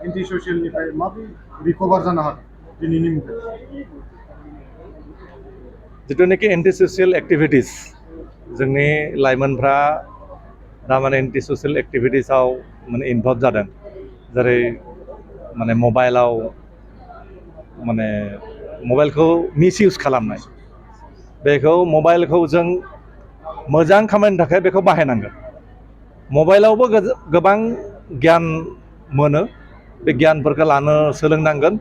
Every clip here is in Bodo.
एन्टि ससियेलनिफ्राय माबोरै रिकभार जानो हागोन दिनैनि मुगायाव जिथुनाखि एन्टि ससियेल एक्टिभिटिस जोंनि लाइमोनफ्रा दा माने एन्टि ससियेल एक्टिभिटिसाव माने इनभल्भ जादों जेरै माने मबाइलखौ मिस इउज खालामनाय बेखौ मबाइलखौ जों मोजां खामानिनि थाखाय बेखौ बाहायनांगोन मबाइलावबो गोबां गियान मोनो बे गियानफोरखौ लानो सोलोंनांगोन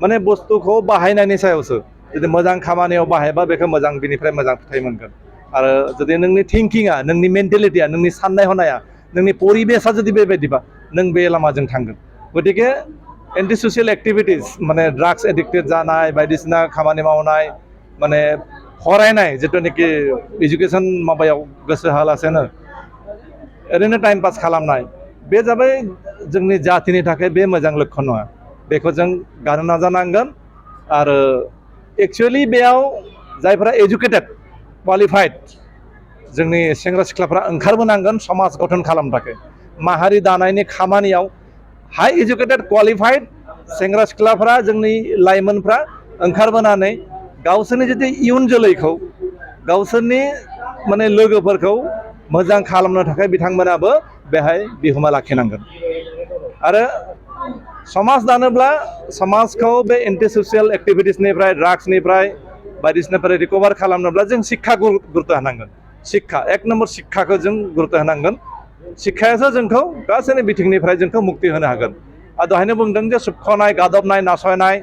माने बुस्थुखौ बाहायनायनि सायावसो जुदि मोजां खामानियाव बाहायबा बेखौ मोजां बिनिफ्राय मोजां फिथाइ मोनगोन आरो जुदि नोंनि थिंकिंआ नोंनि मेन्टेलिटिया नोंनि साननाय हनाया नोंनि परिबेसा जुदि बेबायदिबा नों बे लामाजों थांगोन गतिके एन्टि ससियेल एक्टिभिटिस माने ड्राग्स एडिक्टेड जानाय बायदिसिना खामानि मावनाय माने फरायनाय जिथुनाखि एजुकेसन माबायाव गोसो होआलासेनो ओरैनो टाइम पास खालामनाय बे जाबाय जोंनि जातिनि थाखाय बे मोजां लक्षण नङा बेखौ जों गारनो नाजानांगोन आरो एक्सुवेलि बेयाव जायफ्रा एजुकेटेड क्वालिफाइड जोंनि सेंग्रा सिख्लाफ्रा ओंखारबोनांगोन समाज गठन खालामनो थाखाय माहारि दानायनि खामानियाव हाई एजुकेटेड क्वालिफाइड सेंग्रा सिख्लाफ्रा जोंनि लाइमोनफ्रा ओंखारबोनानै गावसोरनि जुदि इयुन जोलैखौ गावसोरनि माने लोगोफोरखौ मोजां खालामनो थाखाय बिथांमोनाबो बेहाय बिहोमा लाखिनांगोन आरो समाज दानोब्ला समाजखौ बे एन्टि ससियेल एक्टिभिटिसनिफ्राय ड्राग्सनिफ्राय बायदिसिनानिफ्राय रिकभार खालामनोब्ला जों शिक्षा गुरुत्व होनांगोन शिक्षा एक नम्बर शिक्षाखौ जों गुरुत्व होनांगोन शिक्षायासो जोंखौ गासैनि बिथिंनिफ्राय जोंखौ मुक्ति होनो हागोन आरो दहायनो बुंदों जे सोबख'नाय गादबनाय नासयनाय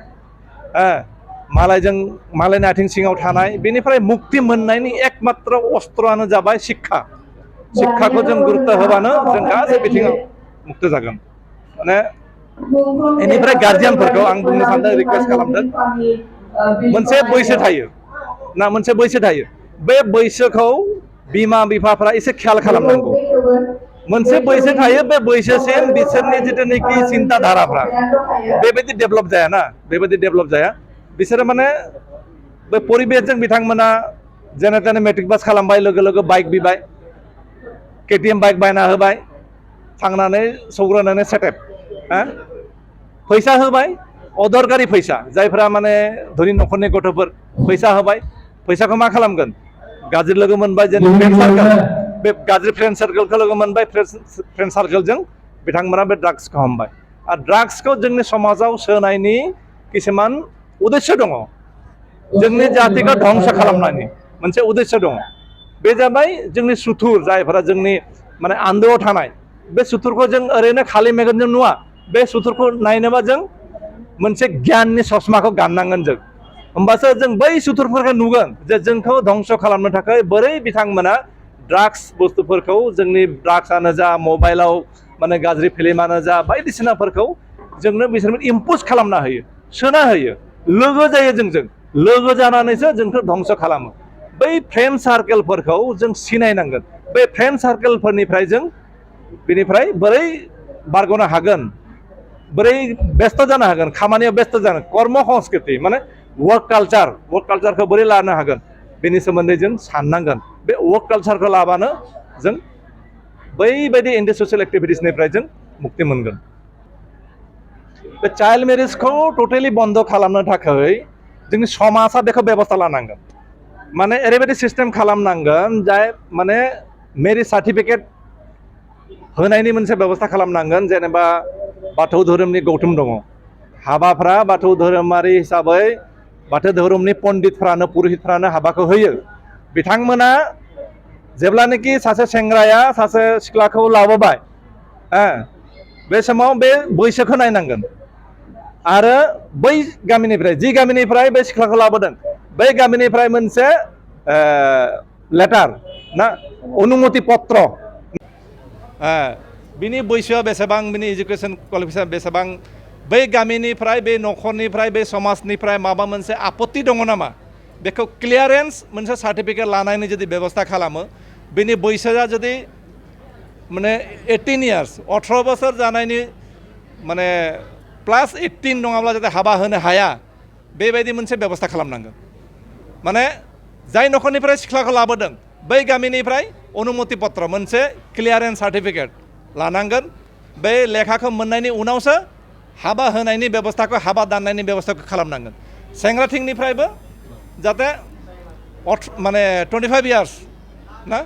मालायनि आथिं सिङाव थानाय बेनिफ्राय मुक्ति मोननायनि एकमात्र अस्त्रआनो जाबाय शिक्षा शिक्षाखौ जों गुरुत्व होबानो जों गासै बिथिङाव मुक्ति जागोन माने बेनिफ्राय गार्जियानफोरखौ आं बुंनो सानदों रिक्वेस्ट खालामदों मोनसे बैसो थायो ना मोनसे बैसो थायो बे बैसोखौ बिमा बिफाफ्रा एसे ख्याल खालामनांगौ मोनसे बैसो थायो बे बैसोसिम बिसोरनि जिथुनाखि चिन्ता धाराफ्रा बेबायदि डेभेलप जायाना बेबायदि डेभेलप जाया बिसोरो माने बे परिबेसजों बिथांमोना जेने तेने मेट्रिक पास खालामबाय लोगो लोगो बाइक बिबाय केटिएम बाइक बायना होबाय थांनानै सौग्रावनानै सेटेप फैसा होबाय अदरकारि फैसा जायफ्रा माने धोनि न'खरनि गथ'फोर फैसा होबाय फैसाखौ मा खालामगोन गाज्रि लोगो मोनबाय जेन फ्रेन्ड सार्कोल बे गाज्रि फ्रेन्ड सार्कोलखौ लोगो मोनबाय फ्रेन्ड सार्कोलजों बिथांमोना बे ड्राग्सखौ हमबाय आरो ड्राग्सखौ जोंनि समाजाव सोनायनि किसुमान उद्देश्य दङ जोंनि जातिखौ धंस खालामनायनि मोनसे उद्देश्य दङ बे जाबाय जोंनि सुथुर जायफोरा जोंनि माने आन्दोआव थानाय बे सुथुरखौ जों ओरैनो खालि मेगनजों नुवा बे सुथुरखौ नायनोबा जों मोनसे गियाननि ससमाखौ गाननांगोन जों होमबासो जों बै सुथुरफोरखौ नुगोन जे जोंखौ धंस खालामनो थाखाय बोरै बिथांमोना ड्राग्स बुस्थुफोरखौ जोंनि ड्राग्सआनो जा मबाइलाव माने गाज्रि फिल्मानो जा बायदिसिनाफोरखौ जोंनो बिसोर इम्पुस खालामना होयो सोना होयो लोगो जायो जोंजों लोगो जानानैसो जोंखौ धंस खालामो बै फ्रेन्ड सार्केलफोरखौ जों सिनायनांगोन बै फ्रेन्ड सार्केलफोरनिफ्राय जों बेनिफ्राय बोरै बारग'नो हागोन बोरै बेस्थ जानो हागोन खामानियाव बेस्थ जानो कर्म संस्कृति माने वर्क कालचारखौ बोरै लानो हागोन बेनि सोमोन्दै जों साननांगोन बे वर्क कालचारखौ लाबानो जों बैबायदि एन्टि ससियेल एक्टिभिटिसनिफ्राय जों मुक्ति मोनगोन बे चाइल्ड मेरिजखौ टटेलि बन्द खालामनो थाखाय जोंनि समाजा बेखौ बेबस्था लानांगोन माने ओरैबायदि सिस्टेम खालामनांगोन जाय माने मेरिज सार्टिफिकेट होनायनि मोनसे बेबस्था खालामनांगोन जेनेबा बाथौ धोरोमनि गौथुम दङ हाबाफ्रा बाथौ धोरोमारि हिसाबै बाथौ धोरोमनि पण्डितफ्रानो पुरहितफ्रानो हाबाखौ होयो बिथांमोना जेब्लानाखि सासे सेंग्राया सासे सिख्लाखौ लाबोबाय बे समाव बे बैसोखौ नायनांगोन आरो बै गामिनिफ्राय जि गामिनिफ्राय बे सिख्लाखौ लाबोदों बै गामिनिफ्राय मोनसे लेटार ना अनुमति पत्र बिनि बैसोआ बेसेबां बिनि एजुकेसन क्वालिफिकेसन बेसेबां बै गामिनिफ्राय बे न'खरनिफ्राय बे समाजनिफ्राय माबा मोनसे आपत्ति दङ नामा बेखौ क्लियारेन्स मोनसे सार्टिफिकेट लानायनि जुदि बेबस्था खालामो बिनि बैसोआ जुदि माने 18 इयार्स 18 बोसोर जानायनि माने प्लास 18 नङाब्ला जाहाथे हाबा होनो हाया बेबायदि मोनसे बेबस्था खालामनांगोन माने जाय न'खरनिफ्राय सिख्लाखौ लाबोदों बै गामिनिफ्राय अनुमति पत्र मोनसे क्लियारेन्स सार्टिफिकेट लानांगोन बे लेखाखौ मोननायनि उनावसो हाबा होनायनि बेबस्थाखौ हाबा दाननायनि बेबस्थाखौ खालामनांगोन सेंग्राथिंनिफ्रायबो जाहाथे माने 25 ইয়ার্স ना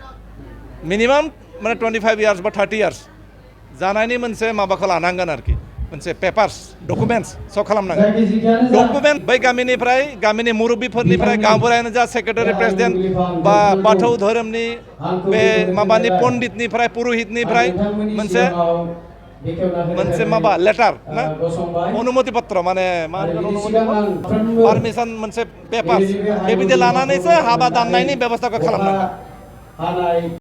मिनिमाम माने 25 ইয়ার্স बा 30 ইয়ার্স जानायनि मोनसे माबाखौ लानांगोन आरोखि मोनसे पेपार्स डकुमेन्ट्स सब खालामनांगोन डकुमेन्ट बै गामिनिफ्राय गामिनि मुरब्बिफोरनिफ्राय गावबुरायानो जा सेक्रेटारि प्रेसिडेन्ट बा बाथौ धोरोमनि बे माबानि पण्डितनिफ्राय पुरहितनिफ्राय मोनसे मोनसे माबा लेटार ना अनुमति पत्र माने मा होनगोन अनुमति पारमिसन मोनसे पेपार्स बेबायदि लानानैसो हाबा दाननायनि बेबस्थाखौ खालामनांगोन